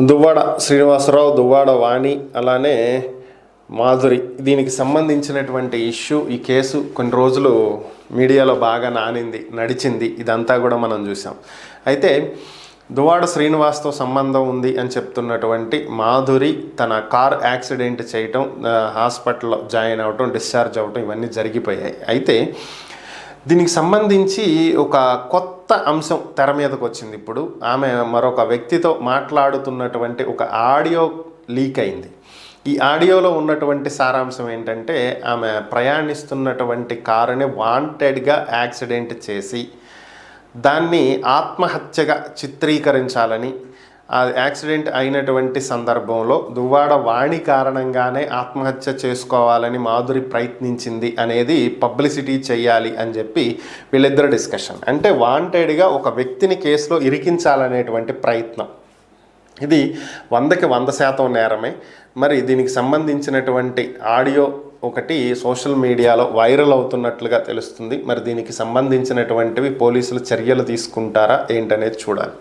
దువ్వాడ శ్రీనివాసరావు, దువ్వాడ వాణి, అలానే మాధురి, దీనికి సంబంధించినటువంటి ఇష్యూ, ఈ కేసు కొన్ని రోజులు మీడియాలో బాగా నడిచింది. ఇదంతా కూడా మనం చూసాం. అయితే దువ్వాడ శ్రీనివాస్తో సంబంధం ఉంది అని చెప్తున్నటువంటి మాధురి తన కార్ యాక్సిడెంట్ చేయటం, హాస్పిటల్లో జాయిన్ అవ్వటం, డిశ్చార్జ్ అవ్వటం, ఇవన్నీ జరిగిపోయాయి. అయితే దీనికి సంబంధించి ఒక కొత్త అంశం తెర మీదకి వచ్చింది. ఇప్పుడు ఆమె మరొక వ్యక్తితో మాట్లాడుతున్నటువంటి ఒక ఆడియో లీక్ అయింది. ఈ ఆడియోలో ఉన్నటువంటి సారాంశం ఏంటంటే, ఆమె ప్రయాణిస్తున్నటువంటి కారుని వాంటెడ్గా యాక్సిడెంట్ చేసి దాన్ని ఆత్మహత్యగా చిత్రీకరించాలని, ఆ యాక్సిడెంట్ అయినటువంటి సందర్భంలో దువ్వాడ వాణి కారణంగానే ఆత్మహత్య చేసుకోవాలని మాధురి ప్రయత్నించింది అనేది పబ్లిసిటీ చేయాలి అని చెప్పి వీళ్ళిద్దరు డిస్కషన్. అంటే వాంటెడ్గా ఒక వ్యక్తిని కేసులో ఇరికించాలనేటువంటి ప్రయత్నం. ఇది 100కి 100% నేరమే. మరి దీనికి సంబంధించినటువంటి ఆడియో ఒకటి సోషల్ మీడియాలో వైరల్ అవుతున్నట్లుగా తెలుస్తుంది. మరి దీనికి సంబంధించినటువంటివి పోలీసులు చర్యలు తీసుకుంటారా ఏంటనేది చూడాలి.